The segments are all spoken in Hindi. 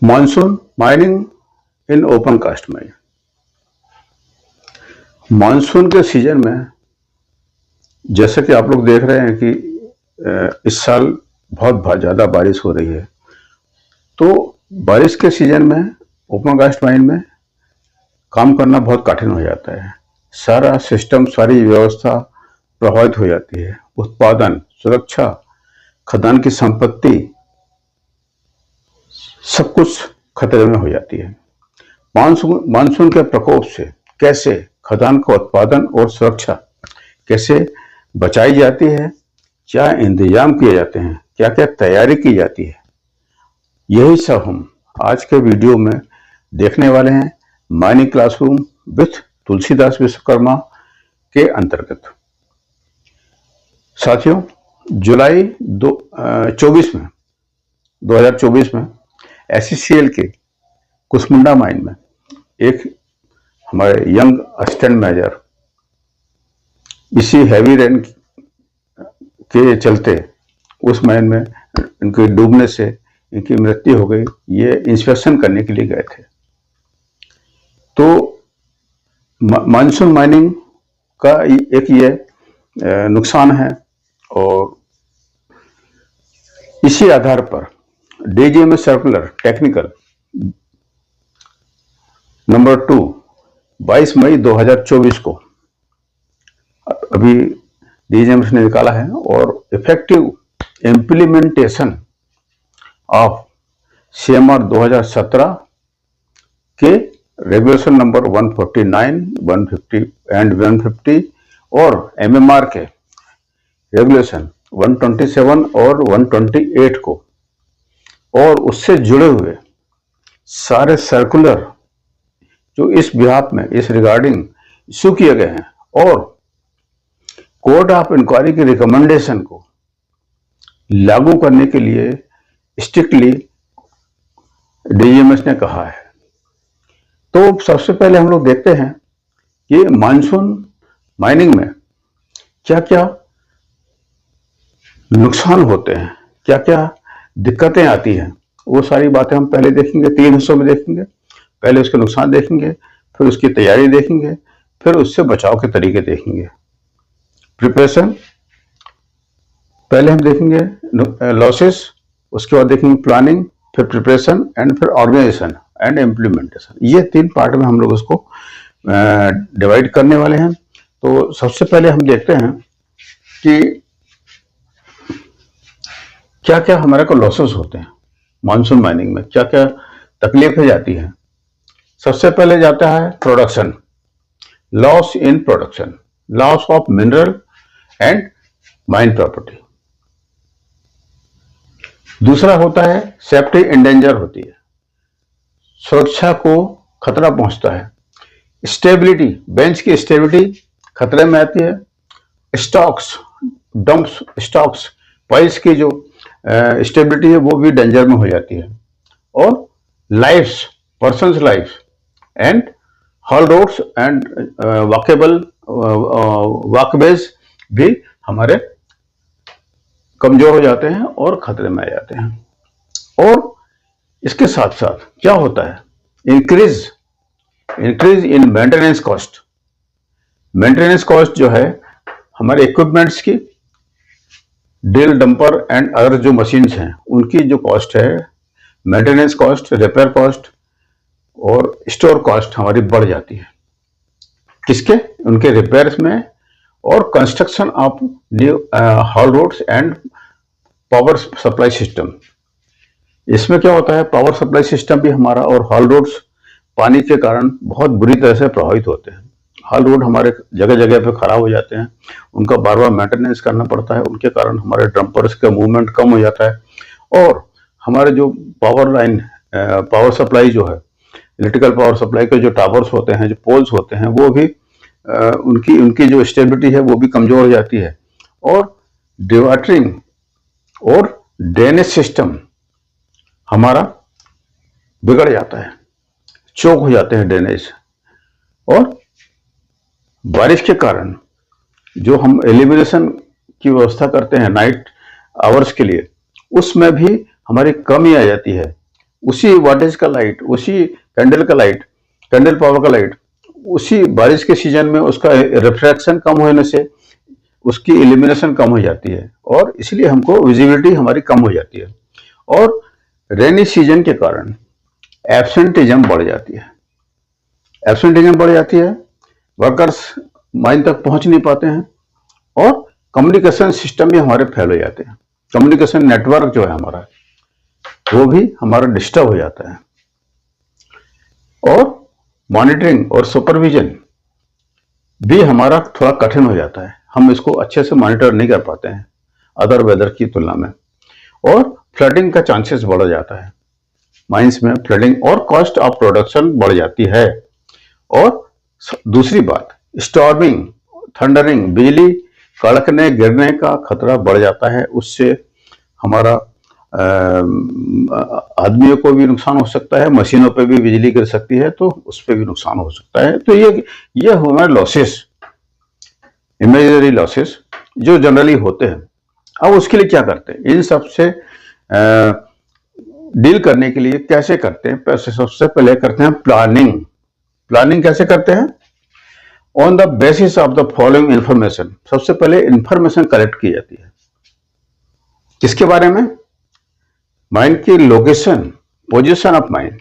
Monsoon mining in open cast mine. Monsoon के सीजन में जैसे कि आप लोग देख रहे हैं कि इस साल बहुत ज़्यादा बारिश हो रही है, तो बारिश के सीजन में ओपन कास्ट माइन में काम करना बहुत कठिन हो जाता है। सारा सिस्टम, सारी व्यवस्था प्रभावित हो जाती है। उत्पादन, सुरक्षा, खदान की संपत्ति सब कुछ खतरे में हो जाती है। मानसून के प्रकोप से कैसे खदान का उत्पादन और सुरक्षा कैसे बचाई जाती है, क्या इंतजाम किए जाते हैं, क्या क्या तैयारी की जाती है, यही सब हम आज के वीडियो में देखने वाले हैं। Mining classroom with Tulsidas Vishwakarma के अंतर्गत। साथियों, जुलाई 2024 में SCCL के कुसमुंडा माइन में एक हमारे यंग असिस्टेंट मेजर इसी हैवी रेन के चलते उस माइन में इनके डूबने से इनकी मृत्यु हो गई। ये इंस्पेक्शन करने के लिए गए थे। तो मानसून माइनिंग का एक ये नुकसान है, और इसी आधार पर DGMS सर्कुलर टेक्निकल नंबर 2 22 मई 2024 को अभी DGMS ने निकाला है, और इफेक्टिव इम्प्लीमेंटेशन ऑफ CMR 2017 के रेगुलेशन नंबर 149, 150 एंड 150 और MMR के रेगुलेशन 127 और 128 को और उससे जुड़े हुए सारे सर्कुलर जो इस बिहाफ में इस रिगार्डिंग इशू किए गए हैं, और कोर्ट ऑफ इंक्वायरी की रिकमेंडेशन को लागू करने के लिए स्ट्रिक्टली DGMS ने कहा है। तो सबसे पहले हम लोग देखते हैं कि मानसून माइनिंग में क्या क्या नुकसान होते हैं, क्या क्या दिक्कतें आती हैं, वो सारी बातें हम पहले देखेंगे। 3 हिस्सों में देखेंगे। पहले उसके नुकसान देखेंगे, फिर उसकी तैयारी देखेंगे, फिर उससे बचाव के तरीके देखेंगे। प्रिपरेशन पहले हम देखेंगे लॉसेस, उसके बाद देखेंगे प्लानिंग, फिर प्रिपरेशन एंड फिर ऑर्गेनाइजेशन एंड इम्प्लीमेंटेशन। ये 3 पार्ट में हम लोग उसको डिवाइड करने वाले हैं। तो सबसे पहले हम देखते हैं कि क्या क्या हमारे को लॉसेस होते हैं मानसून माइनिंग में, क्या क्या तकलीफें जाती हैं। सबसे पहले जाता है production, loss in production, loss of mineral and mine property. दूसरा होता है सेफ्टी इंडेंजर होती है, सुरक्षा को खतरा पहुंचता है। स्टेबिलिटी, बेंच की स्टेबिलिटी खतरे में आती है। स्टॉक्स, डंप्स, स्टॉक्स, पाइल्स की जो स्टेबिलिटी है वो भी डेंजर में हो जाती है। और life's, person's life and haul roads and walkways भी हमारे कमजोर हो जाते हैं और खतरे में आ जाते हैं। और इसके साथ साथ क्या होता है, increase in maintenance cost. Maintenance cost जो है हमारे इक्विपमेंट्स की, ड्रिल, डंपर एंड अदर जो मशीन्स हैं उनकी जो कॉस्ट है, मेंटेनेंस कॉस्ट, रिपेयर कॉस्ट और स्टोर कॉस्ट हमारी बढ़ जाती है। किसके? उनके रिपेयर्स में और construction of new haul roads and power supply system. इसमें क्या होता है, पावर सप्लाई सिस्टम भी हमारा और हॉल रोड्स पानी के कारण बहुत बुरी तरह से प्रभावित होते हैं। हॉल रोड हमारे जगह जगह पे खराब हो जाते हैं, उनका बार बार मेंटेनेंस करना पड़ता है। उनके कारण हमारे डंपर्स का मूवमेंट कम हो जाता है, और हमारे जो पावर लाइन, पावर सप्लाई जो है, इलेक्ट्रिकल पावर सप्लाई के जो टावर्स होते हैं, जो पोल्स होते हैं, वो भी उनकी जो स्टेबिलिटी है वो भी कमजोर हो जाती है। और डिवाटरिंग और ड्रेनेज सिस्टम हमारा बिगड़ जाता है, चोक हो जाते हैं ड्रेनेज। और बारिश के कारण जो हम एलिमिनेशन की व्यवस्था करते हैं नाइट आवर्स के लिए, उसमें भी हमारी कमी आ जाती है। उसी वाटेज का लाइट, उसी कैंडल का लाइट, कैंडल पावर का लाइट, उसी बारिश के सीजन में उसका रिफ्रैक्शन कम होने से उसकी इल्यूमिनेशन कम हो जाती है और इसलिए हमको विजिबिलिटी हमारी कम हो जाती है। और रेनी सीजन के कारण एब्सेंटिज्म बढ़ जाती है, एब्सेंटिज्म बढ़ जाती है, वर्कर्स माइन तक पहुंच नहीं पाते हैं और कम्युनिकेशन सिस्टम भी हमारे फेल हो जाते हैं। कम्युनिकेशन नेटवर्क जो है हमारा वो भी हमारा डिस्टर्ब हो जाता है और मॉनिटरिंग और सुपरविजन भी हमारा थोड़ा कठिन हो जाता है। हम इसको अच्छे से मॉनिटर नहीं कर पाते हैं अदर वेदर की तुलना में और फ्लडिंग का चांसेस बढ़ जाता है माइंस में, फ्लडिंग और कॉस्ट ऑफ प्रोडक्शन बढ़ जाती है। और दूसरी बात, स्टॉर्मिंग, थंडरिंग, बिजली कड़कने गिरने का खतरा बढ़ जाता है। उससे हमारा आदमियों को भी नुकसान हो सकता है, मशीनों पे भी बिजली गिर सकती है तो उस पर भी नुकसान हो सकता है। तो ये हमारे लॉसेस, इमेजिनरी लॉसेस जो जनरली होते हैं। अब उसके लिए क्या करते हैं, इन सब से डील करने के लिए कैसे करते हैं? सबसे पहले करते हैं प्लानिंग। प्लानिंग कैसे करते हैं? On the basis of the following information. सबसे पहले इंफॉर्मेशन कलेक्ट की जाती है, किसके बारे में? माइन की location, position of mine,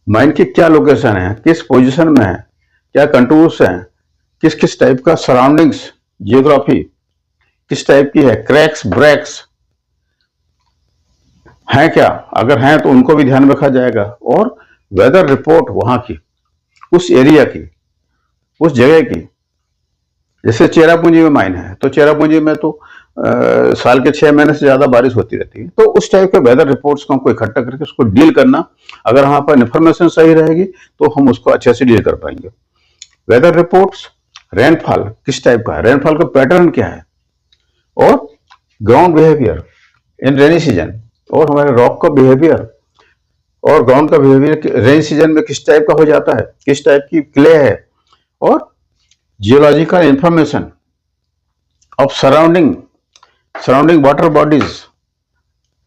mine की क्या लोकेशन है, किस पोजीशन में है, क्या कंटूर्स हैं, किस किस टाइप का सराउंडिंग्स, जियोग्राफी किस टाइप की है, क्रैक्स ब्रेक्स हैं क्या, अगर हैं तो उनको भी ध्यान में रखा जाएगा। और वेदर रिपोर्ट वहां की, उस एरिया की, उस जगह की। जैसे चेरापूंजी में माइन है तो चेरापूंजी में तो साल के 6 महीने से ज्यादा बारिश होती रहती है, तो उस टाइप के वेदर रिपोर्ट्स को हमको इकट्ठा करके उसको डील करना, अगर हमारे पास इन्फॉर्मेशन सही रहेगी तो हम उसको अच्छे से डील कर पाएंगे। वेदर रिपोर्ट्स, रेनफॉल किस टाइप का है, रेनफॉल का पैटर्न क्या है, और ground behaviour in rainy season, और हमारे रॉक का बिहेवियर और ग्राउंड का बिहेवियर रेनी सीजन में किस टाइप का हो जाता है, किस टाइप की क्ले है, और geological information of surrounding water bodies,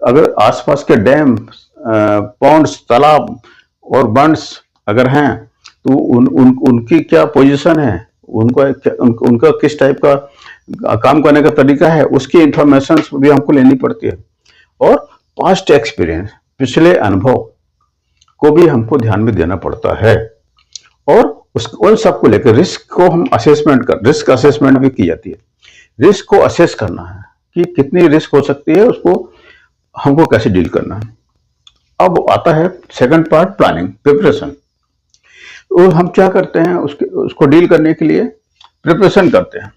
अगर आसपास के डैम, पॉन्ड्स, तालाब और बंड्स अगर हैं तो उनकी क्या पोजीशन है, उनका किस टाइप का काम करने का तरीका है, उसकी इंफॉर्मेशन भी हमको लेनी पड़ती है। और पास्ट एक्सपीरियंस, पिछले अनुभव को भी हमको ध्यान में देना पड़ता है। और उन सबको लेकर रिस्क को हम रिस्क असेसमेंट भी की जाती है। रिस्क को असेस करना है कि कितनी रिस्क हो सकती है, उसको हमको कैसे डील करना है। अब आता है सेकंड पार्ट, प्लानिंग, प्रिपरेशन। तो हम क्या करते हैं, उसको डील करने के लिए प्रिपरेशन करते हैं।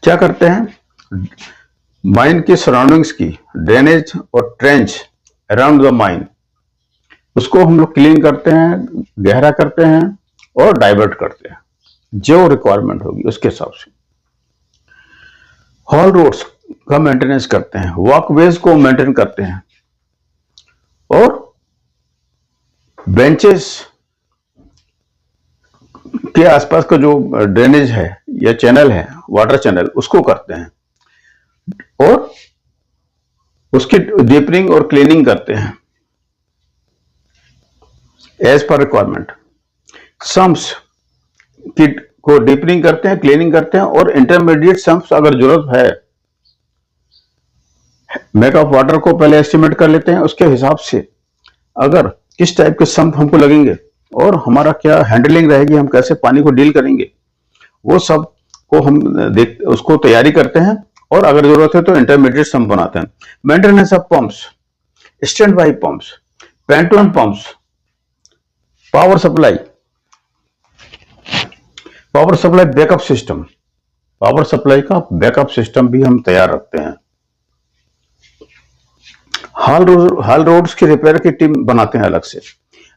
क्या करते हैं, माइन की सराउंडिंग्स की ड्रेनेज और ट्रेंच अराउंड द माइन, उसको हम लोग क्लीन करते हैं, गहरा करते हैं और डाइवर्ट करते हैं जो रिक्वायरमेंट होगी उसके हिसाब से। हॉल रोड्स का मेंटेनेंस करते हैं, वॉकवेज को मेंटेन करते हैं, और बेंचेस के आसपास का जो ड्रेनेज है या चैनल है, वाटर चैनल, उसको करते हैं और उसकी डीपनिंग और क्लीनिंग करते हैं एज पर रिक्वायरमेंट। सम्प्स की को डीपनिंग करते हैं, क्लीनिंग करते हैं, और इंटरमीडिएट सम्प्स अगर जरूरत है, मेक ऑफ वाटर को पहले एस्टिमेट कर लेते हैं, उसके हिसाब से अगर किस टाइप के सम्प हमको लगेंगे और हमारा क्या हैंडलिंग रहेगी, हम कैसे पानी को डील करेंगे, वो सब को हम उसको तैयारी करते हैं। और अगर जरूरत है तो इंटरमीडिएट सम्प बनाते हैं। Maintenance of pumps, standby pumps, pontoon pumps, power supply backup system, power supply का बैकअप सिस्टम भी हम तैयार रखते हैं। हाल रोड्स की रिपेयर की टीम बनाते हैं अलग से।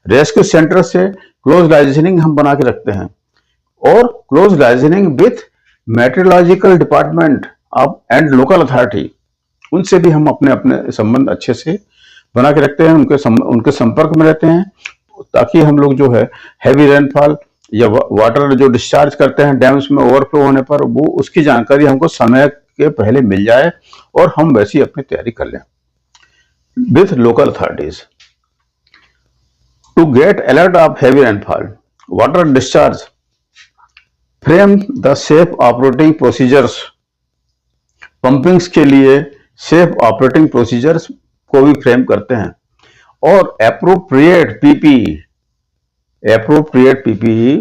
रेस्क्यू सेंटर से क्लोज लाइजनिंग हम बना के रखते हैं, और close liaisoning with metrological department of and local authority, उनसे भी हम अपने संबंध अच्छे से बना के रखते हैं, उनके संपर्क में रहते हैं, ताकि हम लोग जो है हैवी रेनफॉल या वाटर जो डिस्चार्ज करते हैं डैम्स में ओवरफ्लो होने पर, वो उसकी जानकारी हमको समय के पहले मिल जाए और हम वैसी अपनी तैयारी कर लें। with local authorities. To get alert of heavy rainfall, water discharge, frame the safe operating procedures. पंपिंग्स के लिए सेफ ऑपरेटिंग प्रोसीजर्स को भी फ्रेम करते हैं और एप्रोप्रिएट पीपीई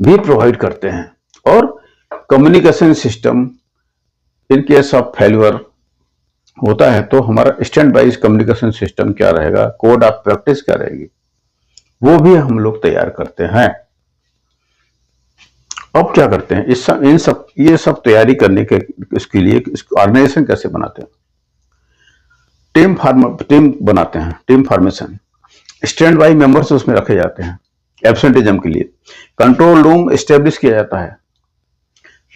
भी प्रोवाइड करते हैं और communication system in case of failure होता है तो हमारा स्टैंड बाई कम्युनिकेशन सिस्टम क्या रहेगा, कोड ऑफ प्रैक्टिस क्या रहेगी, वो भी हम लोग तैयार करते हैं। अब क्या करते हैं, ये सब तैयारी करने के इसके लिए ऑर्गेनाइजेशन कैसे बनाते हैं, टीम बनाते हैं, team formation, stand by members उसमें रखे जाते हैं एब्सेंटिज्म के लिए, कंट्रोल रूम एस्टेब्लिश किया जाता है,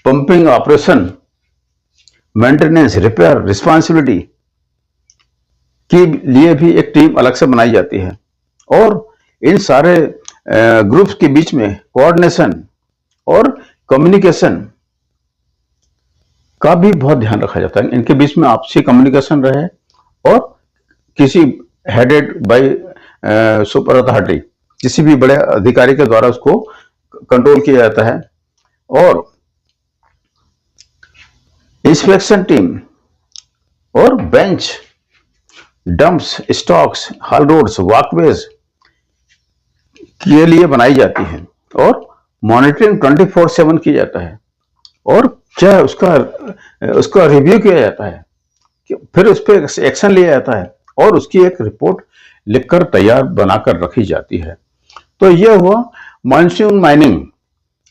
pumping operation, maintenance, repair, responsibility के लिए भी एक टीम अलग से बनाई जाती है और इन सारे ग्रुप्स के बीच में कोऑर्डिनेशन और कम्युनिकेशन का भी बहुत ध्यान रखा जाता है। इनके बीच में आपसी कम्युनिकेशन रहे और किसी हेडेड बाय सुपर अथॉरिटी, किसी भी बड़े अधिकारी के द्वारा उसको कंट्रोल किया जाता है। और इंस्पेक्शन टीम और bench, dumps, stocks, haul roads, walkways के लिए बनाई जाती है और मॉनिटरिंग 24/7 किया जाता है और क्या उसका रिव्यू किया जाता है, फिर उस पर एक्शन लिया जाता है और उसकी एक रिपोर्ट लिखकर तैयार बनाकर रखी जाती है। तो यह हुआ मानसून माइनिंग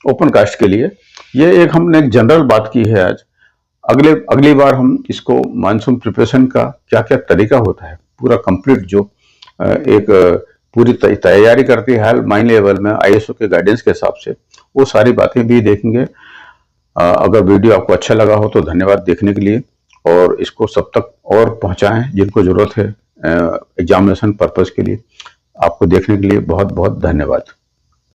ओपन कास्ट के लिए। ये एक हमने एक जनरल बात की है आज। अगली बार हम इसको मानसून प्रिपरेशन का क्या क्या तरीका होता है, पूरा कंप्लीट जो एक पूरी तैयारी करती है माइन लेवल में आईएसओ के गाइडेंस के हिसाब से, वो सारी बातें भी देखेंगे। अगर वीडियो आपको अच्छा लगा हो तो धन्यवाद देखने के लिए और इसको सब तक और पहुंचाएं जिनको जरूरत है एग्जामिनेशन पर्पस के लिए। आपको देखने के लिए बहुत बहुत धन्यवाद।